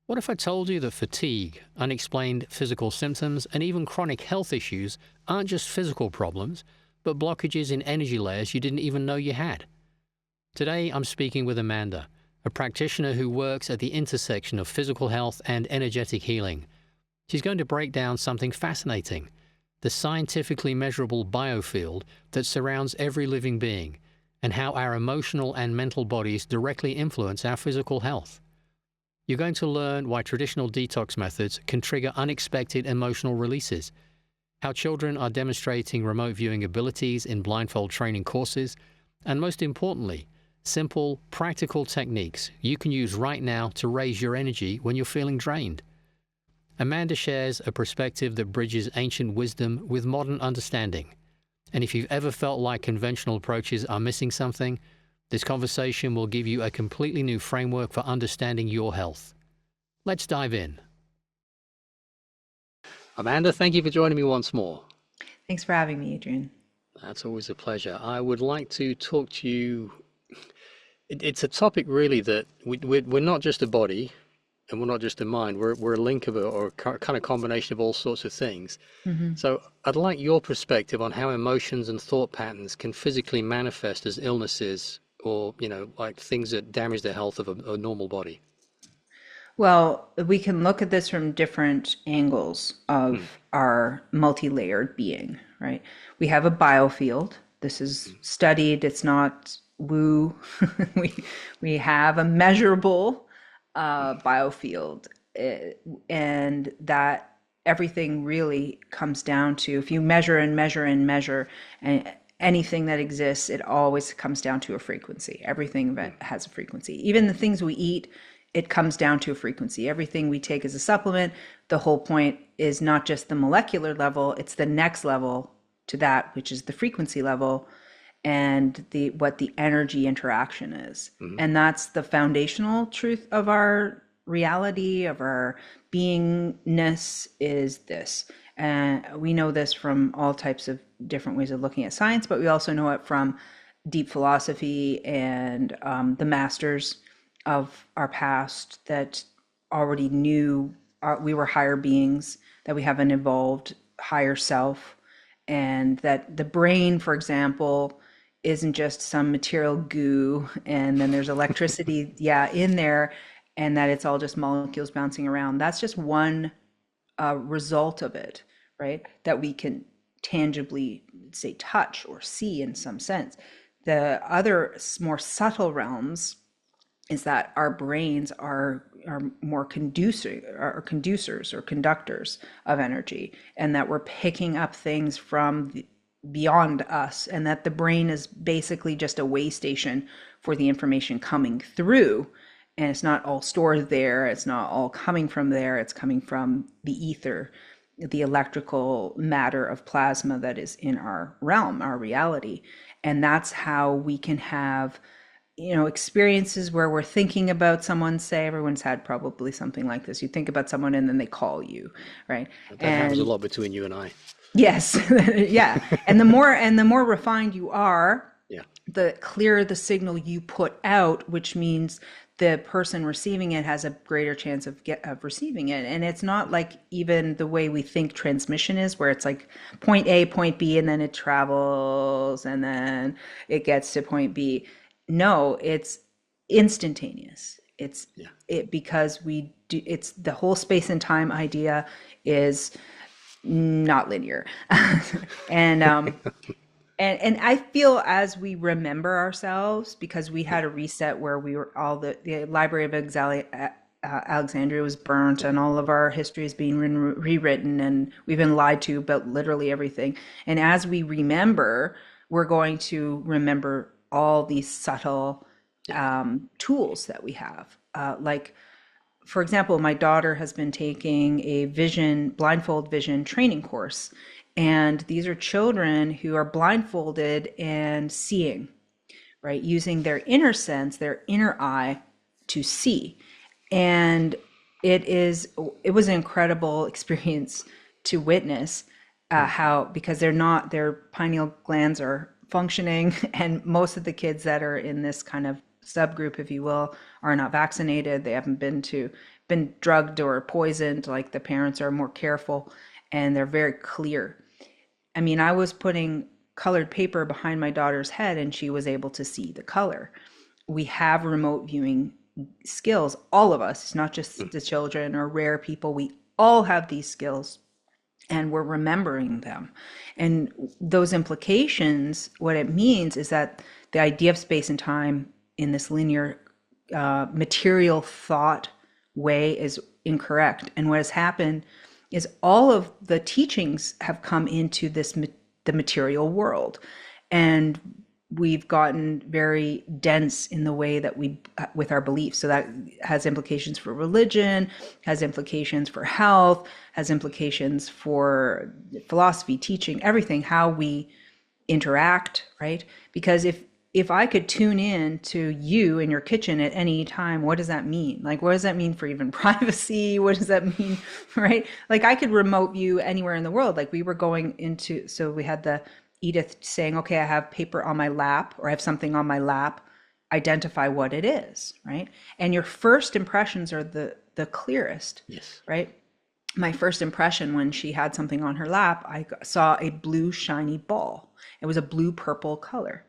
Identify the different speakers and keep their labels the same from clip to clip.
Speaker 1: What if I told you that fatigue, unexplained physical symptoms, and even chronic health issues aren't just physical problems, but blockages in energy layers you didn't even know you had? Today, I'm speaking with Amanda, a practitioner who works at the intersection of physical health and energetic healing. She's going to break down something fascinating: the scientifically measurable biofield that surrounds every living being, and how our emotional and mental bodies directly influence our physical health. You're going to learn why traditional detox methods can trigger unexpected emotional releases, how children are demonstrating remote viewing abilities in blindfold training courses, and most importantly, simple, practical techniques you can use right now to raise your energy when you're feeling drained. Amanda shares a perspective that bridges ancient wisdom with modern understanding. And if you've ever felt like conventional approaches are missing something, this conversation will give you a completely new framework for understanding your health. Let's dive in. Amanda, thank you for joining me once more.
Speaker 2: Thanks for having me, Adrian.
Speaker 1: That's always a pleasure. I would like to talk to you. It's a topic really that we're not just a body and we're not just a mind. We're a link of or a kind of combination of all sorts of things.
Speaker 2: Mm-hmm.
Speaker 1: So I'd like your perspective on how emotions and thought patterns can physically manifest as illnesses or, like things that damage the health of a normal body.
Speaker 2: Well, we can look at this from different angles of our multi-layered being, right? We have a biofield. This is studied. It's not woo. we have a measurable biofield, and that everything really comes down to, if you measure and measure and measure, and anything that exists, it always comes down to a frequency. Everything that has a frequency, even the things we eat, it comes down to a frequency. Everything we take as a supplement, the whole point is not just the molecular level, it's the next level to that, which is the frequency level, and what the energy interaction is. Mm-hmm. And that's the foundational truth of our reality, of our beingness, is this. And we know this from all types of different ways of looking at science, but we also know it from deep philosophy and the masters of our past that already knew we were higher beings, that we have an evolved higher self, and that the brain, for example, isn't just some material goo and then there's electricity in there, and that it's all just molecules bouncing around. That's just one result of it, right? That we can tangibly, say, touch or see in some sense. The other more subtle realms is that our brains are more conducers or conductors of energy, and that we're picking up things from beyond us, and that the brain is basically just a way station for the information coming through. And it's not all stored there, it's not all coming from there, it's coming from the ether, the electrical matter of plasma that is in our realm, our reality. And that's how we can have experiences where we're thinking about someone. Say, everyone's had probably something like this. You think about someone and then they call you, right?
Speaker 1: That happens a lot between you and I.
Speaker 2: Yes. Yeah. And the more refined you are, the clearer the signal you put out, which means the person receiving it has a greater chance of receiving it. And it's not like even the way we think transmission is, where it's like point A, point B, and then it travels and then it gets to point B. No, it's instantaneous. It's because we do. It's the whole space and time idea is not linear, and I feel as we remember ourselves, because we had a reset where we were the Library of Alexandria was burnt, and all of our history is being rewritten, and we've been lied to about literally everything. And as we remember, we're going to remember all these subtle tools that we have. Like, for example, my daughter has been taking a blindfold vision training course. And these are children who are blindfolded and seeing, right? Using their inner sense, their inner eye to see. And it was an incredible experience to witness how, because their pineal glands are functioning, and most of the kids that are in this kind of subgroup, if you will, are not vaccinated. They haven't been to been drugged or poisoned, like the parents are more careful and they're very clear. I mean, I was putting colored paper behind my daughter's head and she was able to see the color. We have remote viewing skills, all of us. It's not just the children or rare people. We all have these skills and we're remembering them. And those implications, what it means is that the idea of space and time in this linear material thought way is incorrect. And what has happened is all of the teachings have come into the material world, and we've gotten very dense in the way that we with our beliefs. So that has implications for religion, has implications for health, has implications for philosophy, teaching, everything, how we interact, right? Because if I could tune in to you in your kitchen at any time, what does that mean? Like, what does that mean for even privacy? What does that mean, right? Like, I could remote view anywhere in the world. Like, we were going into, so we had the Edith saying, okay, I have paper on my lap, or I have something on my lap, identify what it is, right? And your first impressions are the clearest,
Speaker 1: Yes.
Speaker 2: right? My first impression when she had something on her lap, I saw a blue shiny ball. It was a blue purple color.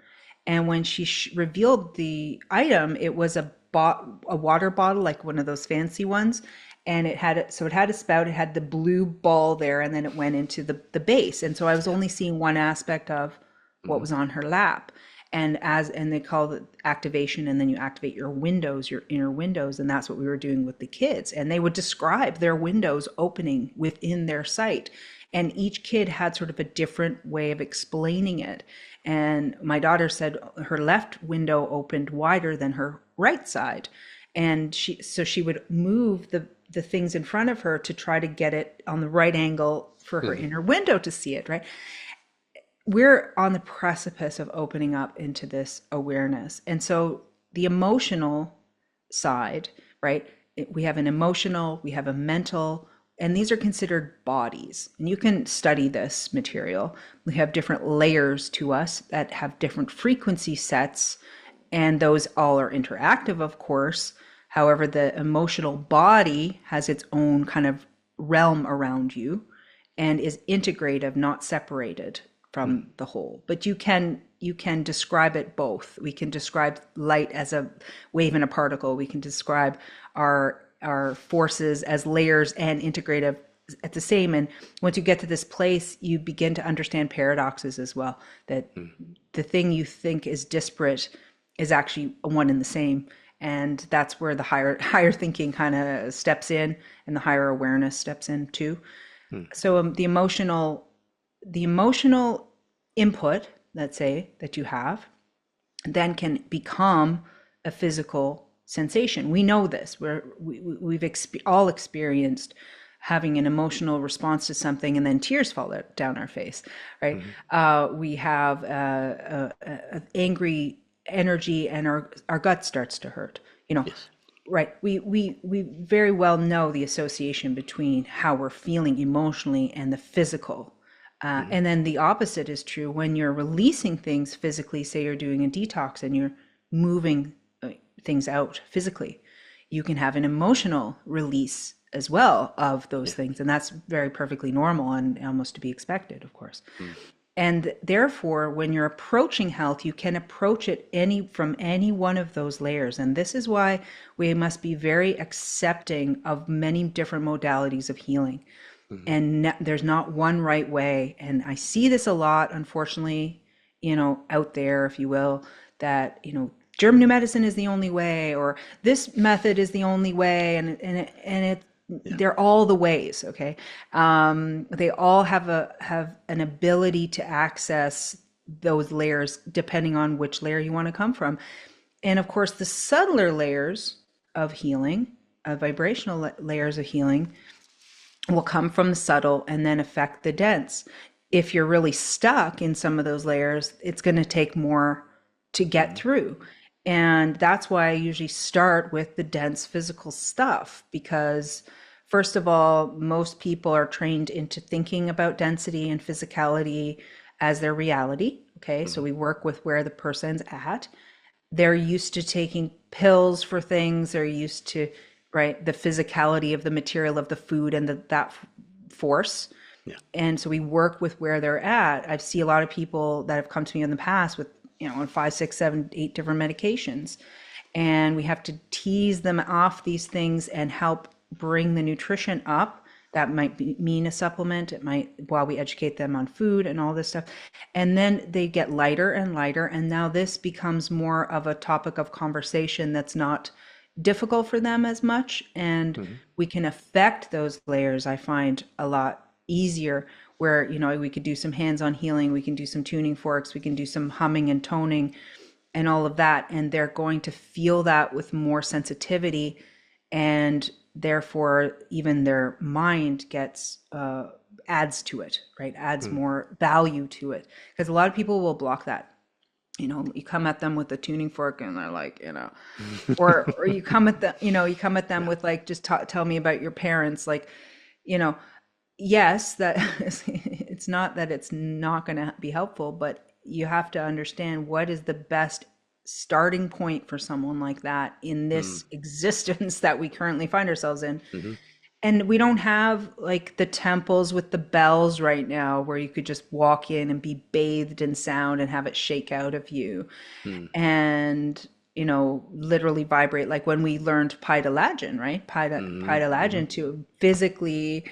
Speaker 2: And when she revealed the item, it was a water bottle, like one of those fancy ones. And it had a spout, it had the blue ball there, and then it went into the base. And so I was only seeing one aspect of what was on her lap. And they call it activation, and then you activate your windows, your inner windows. And that's what we were doing with the kids. And they would describe their windows opening within their sight. And each kid had sort of a different way of explaining it. And my daughter said her left window opened wider than her right side. And she would move the things in front of her to try to get it on the right angle for her inner window to see it, right? We're on the precipice of opening up into this awareness. And so the emotional side, right? We have an emotional, we have a mental, and these are considered bodies. And you can study this material. We have different layers to us that have different frequency sets, and those all are interactive, of course. However, the emotional body has its own kind of realm around you and is integrative, not separated from the whole. But you can describe it both. We can describe light as a wave and a particle. We can describe our forces as layers and integrative at the same. And once you get to this place, you begin to understand paradoxes as well, that the thing you think is disparate is actually one and the same. And that's where the higher thinking kind of steps in, and the higher awareness steps in too. So the emotional input, let's say, that you have, then can become a physical sensation. We know this. We've all experienced having an emotional response to something, and then tears fall down our face, right? We have angry energy, and our gut starts to hurt. Yes. Right? We very well know the association between how we're feeling emotionally and the physical. And then the opposite is true when you're releasing things physically. Say you're doing a detox and you're moving things out physically, you can have an emotional release as well of those things, and that's very perfectly normal and almost to be expected, of course. And therefore, when you're approaching health, you can approach it from any one of those layers. And this is why we must be very accepting of many different modalities of healing. And there's not one right way. And I see this a lot, unfortunately, out there, if you will, that, German new medicine is the only way, or this method is the only way. And they're all the ways. Okay. They all have an ability to access those layers depending on which layer you want to come from. And of course, the subtler layers of healing, vibrational layers of healing, will come from the subtle and then affect the dense. If you're really stuck in some of those layers, it's going to take more to get through. And that's why I usually start with the dense physical stuff, because first of all, most people are trained into thinking about density and physicality as their reality. Okay, so we work with where the person's at. They're used to taking pills for things. They're used to, right? The physicality of the material of the food and that force.
Speaker 1: Yeah.
Speaker 2: And so we work with where they're at. I see a lot of people that have come to me in the past with, on 5, 6, 7, 8 different medications. And we have to tease them off these things and help bring the nutrition up. That might mean a supplement. It might, while we educate them on food and all this stuff. And then they get lighter and lighter. And now this becomes more of a topic of conversation that's not difficult for them as much. And we can affect those layers, I find, a lot easier, where we could do some hands-on healing, we can do some tuning forks, we can do some humming and toning and all of that, and they're going to feel that with more sensitivity, and therefore even their mind gets adds to it, right? Adds more value to it, because a lot of people will block that. You come at them with a tuning fork and they're like, or you come at them with like, just tell me about your parents, like, yes, that it's not that it's not going to be helpful, but you have to understand what is the best starting point for someone like that in this existence that we currently find ourselves in. And we don't have like the temples with the bells right now where you could just walk in and be bathed in sound and have it shake out of you. And literally vibrate, like when we learned Pidolagen, right? Pidolagen to physically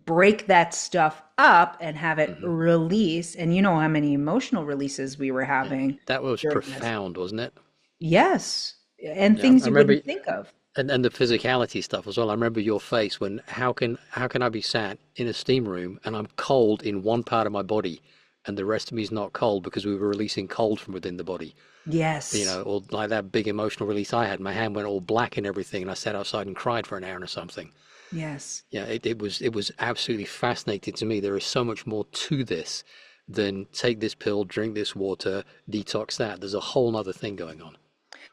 Speaker 2: break that stuff up and have it release. And you know how many emotional releases we were having.
Speaker 1: That was
Speaker 2: during this.
Speaker 1: profound, wasn't it?
Speaker 2: Yes. And
Speaker 1: Yeah,
Speaker 2: things
Speaker 1: I
Speaker 2: you
Speaker 1: remember,
Speaker 2: wouldn't think of.
Speaker 1: and the physicality stuff as well. I remember your face when how can I be sat in a steam room and I'm cold in one part of my body and the rest of me is not cold, because we were releasing cold from within the body.
Speaker 2: Yes.
Speaker 1: Or like that big emotional release I had. My hand went all black and everything, and I sat outside and cried for an hour or something.
Speaker 2: Yes.
Speaker 1: Yeah, it was absolutely fascinating to me. There is so much more to this than take this pill, drink this water, detox that. There's a whole other thing going on.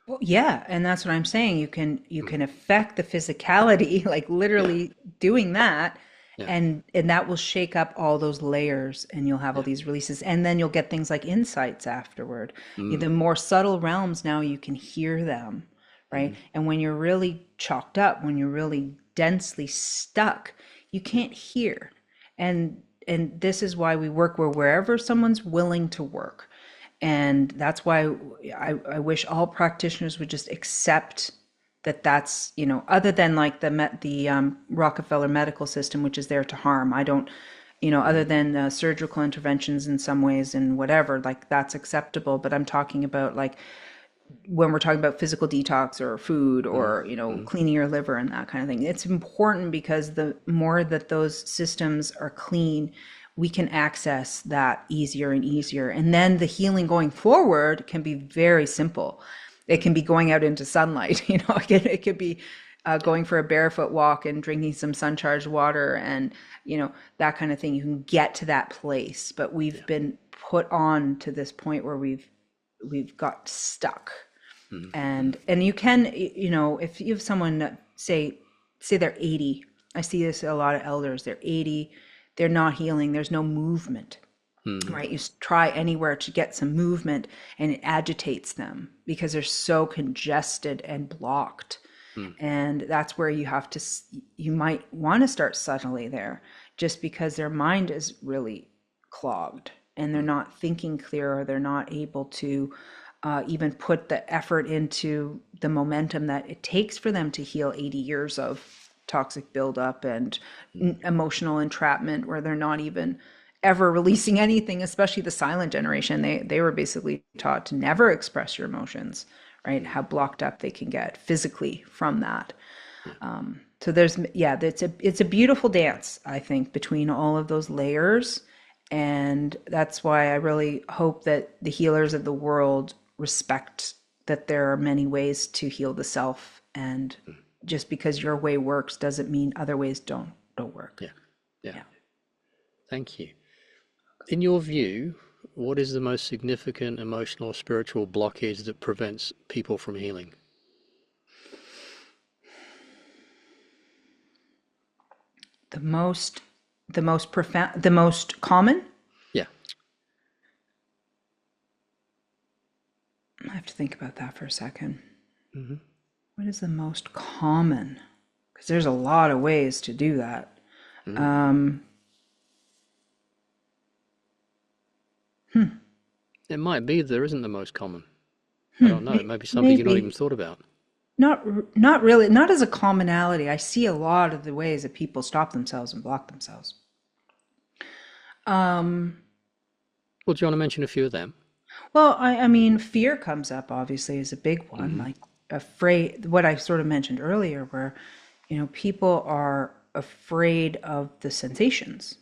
Speaker 2: Well, yeah, and that's what I'm saying. You can affect the physicality, like
Speaker 1: Yeah,
Speaker 2: literally doing that,
Speaker 1: yeah,
Speaker 2: and that will shake up all those layers, and you'll have all
Speaker 1: yeah.
Speaker 2: these releases, and then you'll get things like insights afterward.
Speaker 1: Mm,
Speaker 2: The more subtle realms, now you can hear them, right?
Speaker 1: mm,
Speaker 2: And when you're really chalked up, when you're really densely stuck, you
Speaker 1: yeah,
Speaker 2: can't hear. And this is why we work wherever someone's willing to work. And that's why I wish all practitioners would just accept that that's, other than like the Rockefeller medical system, which is there to harm. I don't, other
Speaker 1: mm,
Speaker 2: than surgical interventions in some ways and whatever, like that's acceptable. But I'm talking about like when we're talking about physical detox or food
Speaker 1: mm,
Speaker 2: or
Speaker 1: mm,
Speaker 2: cleaning your liver and that kind of thing, it's important because the more that those systems are clean, we can access that easier and easier, and then the healing going forward can be very simple. It can be going out into sunlight. It could be going for a barefoot walk and drinking some sun charged water, and that kind of thing. You can get to that place, but we've
Speaker 1: yeah,
Speaker 2: been put on to this point where we've got stuck.
Speaker 1: mm, mm,
Speaker 2: And you can, if you have someone that say they're 80. I see this a lot of elders. They're 80, they're not healing, there's no movement,
Speaker 1: mm,
Speaker 2: right? You try anywhere to get some movement and it agitates them because they're so congested and blocked.
Speaker 1: mm,
Speaker 2: And that's where you might want to start subtly there, just because their mind is really clogged and they're
Speaker 1: mm,
Speaker 2: not thinking clear, or they're not able to even put the effort into the momentum that it takes for them to heal 80 years of toxic buildup and
Speaker 1: mm,
Speaker 2: emotional entrapment, where they're not even ever releasing anything, especially the silent generation. They were basically taught to never express your emotions, right?
Speaker 1: mm,
Speaker 2: How blocked up they can get physically from that.
Speaker 1: yeah,
Speaker 2: So it's a beautiful dance, I think, between all of those layers. And that's why I really hope that the healers of the world respect that there are many ways to heal the self, and
Speaker 1: mm,
Speaker 2: just because your way works doesn't mean other ways don't work.
Speaker 1: yeah, yeah.
Speaker 2: Yeah.
Speaker 1: Thank you. In your view, what is the most significant emotional or spiritual blockage that prevents people from healing?
Speaker 2: The most profound, the most common.
Speaker 1: Yeah.
Speaker 2: I have to think about that for a second.
Speaker 1: Hmm.
Speaker 2: What is the most common? because there's a lot of ways to do that.
Speaker 1: Mm.
Speaker 2: Um,
Speaker 1: It might be there isn't the most common. I don't know. It may be something you've not even
Speaker 2: maybe
Speaker 1: thought about.
Speaker 2: not really, not as a commonality. I see a lot of the ways that people stop themselves and block themselves. Um,
Speaker 1: Well, do you want to mention a few of them?
Speaker 2: well, I mean, fear comes up obviously is a big one.
Speaker 1: Hmm.
Speaker 2: Like afraid, what I sort of mentioned earlier, where people are afraid of the sensations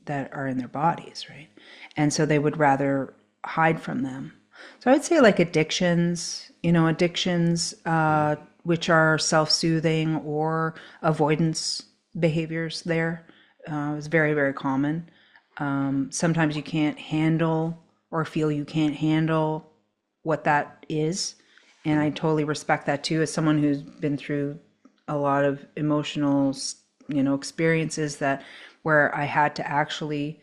Speaker 2: that are in their bodies, right? And so they would rather hide from them. So I would say like addictions, which are self-soothing or avoidance behaviors there, is very, very common. Sometimes you can't handle or feel you can't handle what that is. And I totally respect that too, as someone who's been through a lot of emotional, experiences that where I had to actually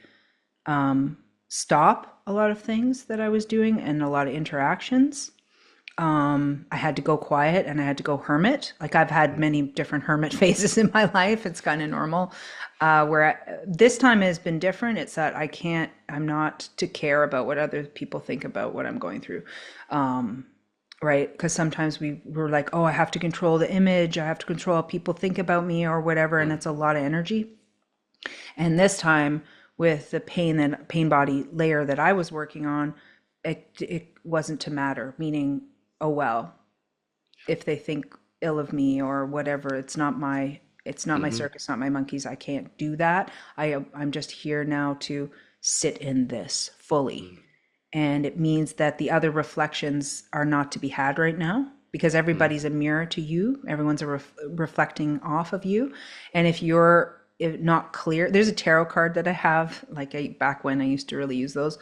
Speaker 2: stop a lot of things that I was doing and a lot of interactions. I had to go quiet and I had to go hermit. Like I've had many different hermit phases in my life. It's kind of normal. This time has been different. It's that I'm not to care about what other people think about what I'm going through. Right? Because sometimes we're like, oh, I have to control the image. I have to control how people think about me or whatever. And it's a lot of energy. And this time with the pain body layer that I was working on, it wasn't to matter, meaning, oh, well, if they think ill of me or whatever, it's not my
Speaker 1: Hmm.
Speaker 2: circus, not my monkeys. I can't do that. I'm just here now to sit in this fully. And it means that the other reflections are not to be had right now because everybody's a mirror to you. Everyone's reflecting off of you. And if not clear, there's a tarot card that I have, like back when I used to really use those.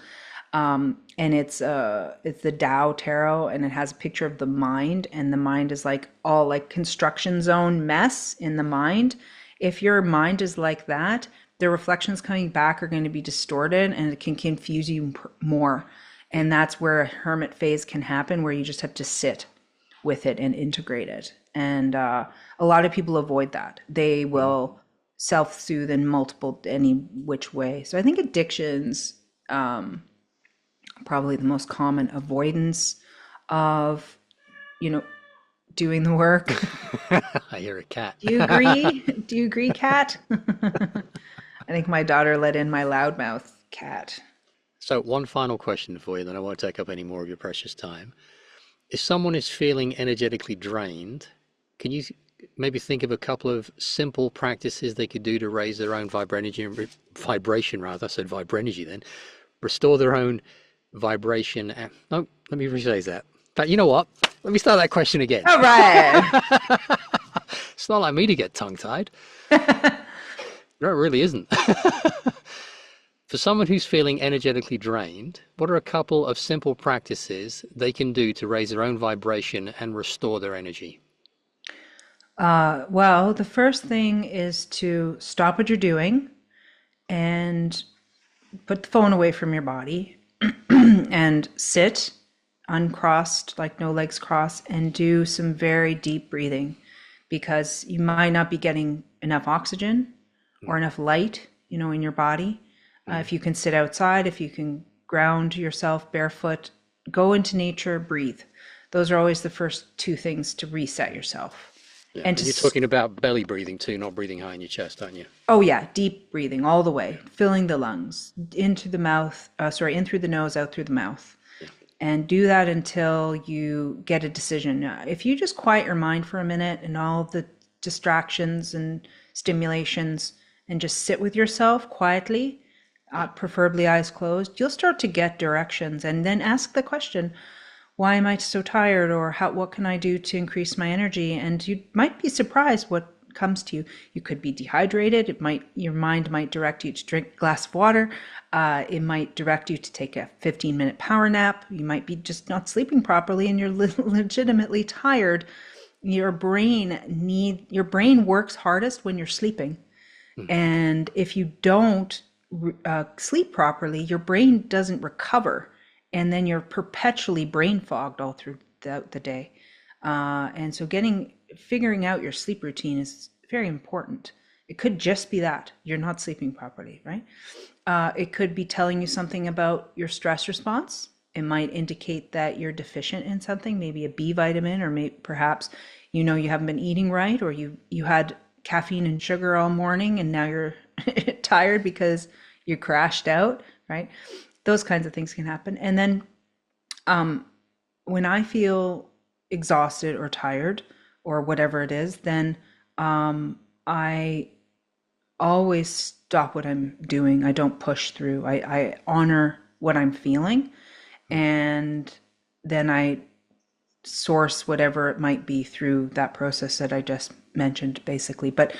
Speaker 2: And it's the Tao tarot, and it has a picture of the mind, and the mind is like all like construction zone mess in the mind. If your mind is like that, the reflections coming back are going to be distorted, and it can confuse you more. And that's where a hermit phase can happen, where you just have to sit with it and integrate it. And a lot of people avoid that. They will self-soothe in any which way. So I think addictions, probably the most common avoidance of, you know, doing the work.
Speaker 1: I hear a cat.
Speaker 2: Do you agree? Do you agree, Kat? I think my daughter let in my loudmouth cat.
Speaker 1: So, one final question for you, then I won't take up any more of your precious time. If someone is feeling energetically drained, can you maybe think of a couple of simple practices they could do to raise their own vibration rather, I said vibrenergy then, restore their own vibration. No, let me rephrase that. But you know what? Let me start that question again.
Speaker 2: All right.
Speaker 1: It's not like me to get tongue-tied. No, it really isn't. For someone who's feeling energetically drained, what are a couple of simple practices they can do to raise their own vibration and restore their energy?
Speaker 2: Well, the first thing is to stop what you're doing and put the phone away from your body and sit uncrossed, like no legs crossed, and do some very deep breathing because you might not be getting enough oxygen or enough light, in your body. If you can sit outside, if you can ground yourself barefoot, go into nature, breathe. Those are always the first two things to reset yourself.
Speaker 1: Yeah,
Speaker 2: And
Speaker 1: and
Speaker 2: to,
Speaker 1: you're talking about belly breathing too, not breathing high in your chest, aren't you?
Speaker 2: oh yeah, deep breathing all the way, filling the lungs, into the mouth, in through the nose, out through the mouth.
Speaker 1: Yeah.
Speaker 2: And do that until you get a decision. If you just quiet your mind for a minute and all the distractions and stimulations and just sit with yourself quietly, preferably eyes closed, you'll start to get directions and then ask the question, why am I so tired? Or what can I do to increase my energy? And you might be surprised what comes to you. You could be dehydrated. Your mind might direct you to drink a glass of water. It might direct you to take a 15-minute power nap. You might be just not sleeping properly and you're legitimately tired. Your brain works hardest when you're sleeping. And if you don't sleep properly, your brain doesn't recover. And then you're perpetually brain fogged all through the day. And so figuring out your sleep routine is very important. It could just be that you're not sleeping properly, right? It could be telling you something about your stress response. It might indicate that you're deficient in something, maybe a B vitamin, or perhaps you haven't been eating right, or you had caffeine and sugar all morning and now you're tired because you crashed out, right? Those kinds of things can happen. And then when I feel exhausted or tired or whatever it is, then I always stop what I'm doing. I don't push through. I honor what I'm feeling, and then I source whatever it might be through that process that I just mentioned, basically. But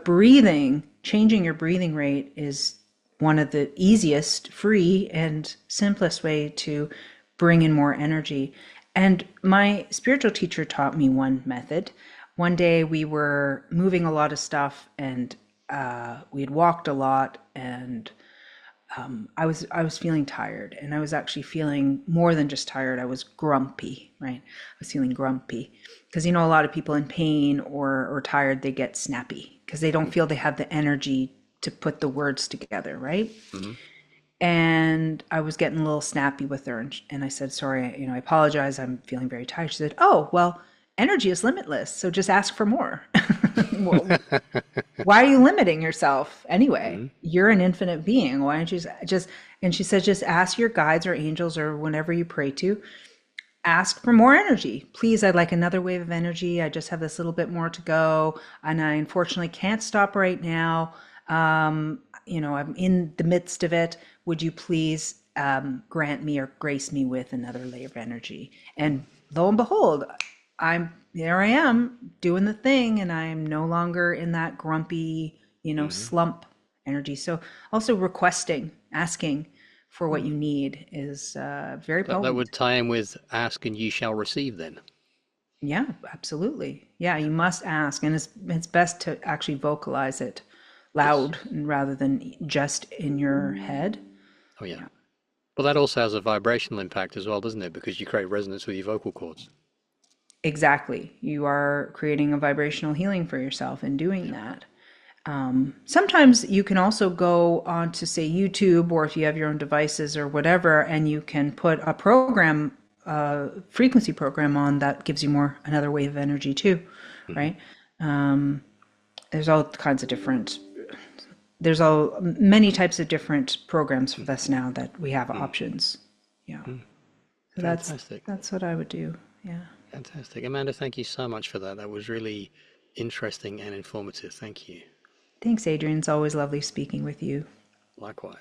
Speaker 2: breathing, changing your breathing rate is one of the easiest, free, and simplest way to bring in more energy. And my spiritual teacher taught me one method. One day we were moving a lot of stuff, and we had walked a lot, and I was feeling tired, and I was actually feeling more than just tired. I was grumpy, right? I was feeling grumpy because a lot of people in pain or tired, they get snappy because they don't feel they have the energy to put the words together, right?
Speaker 1: Mm-hmm.
Speaker 2: And I was getting a little snappy with her, and I said, sorry, I apologize. I'm feeling very tired. She said, oh, well, energy is limitless, so just ask for more. Well, why are you limiting yourself anyway?
Speaker 1: Mm-hmm.
Speaker 2: You're an infinite being. Why don't you just, and she said, just ask your guides or angels or whenever you pray to, ask for more energy. Please, I'd like another wave of energy. I just have this little bit more to go, and I unfortunately can't stop right now. I'm in the midst of it. Would you please grant me or grace me with another layer of energy? And lo and behold, there I am doing the thing, and I'm no longer in that grumpy, slump energy. So also requesting, asking for what you need is very potent.
Speaker 1: That would tie in with ask and ye shall receive then.
Speaker 2: Yeah, absolutely. Yeah, you must ask, and it's best to actually vocalize it loud rather than just in your head.
Speaker 1: Oh yeah. Well, that also has a vibrational impact as well, doesn't it? Because you create resonance with your vocal cords.
Speaker 2: Exactly. You are creating a vibrational healing for yourself in doing that. Sometimes you can also go on to, say, YouTube, or if you have your own devices or whatever, and you can put a program, frequency program on that gives you another wave of energy too, right? There's all kinds of many types of different programs for this now that we have options. Yeah. So that's what I would do. Yeah.
Speaker 1: Fantastic. Amanda, thank you so much for that. That was really interesting and informative. Thank you.
Speaker 2: Thanks, Adrian. It's always lovely speaking with you.
Speaker 1: Likewise.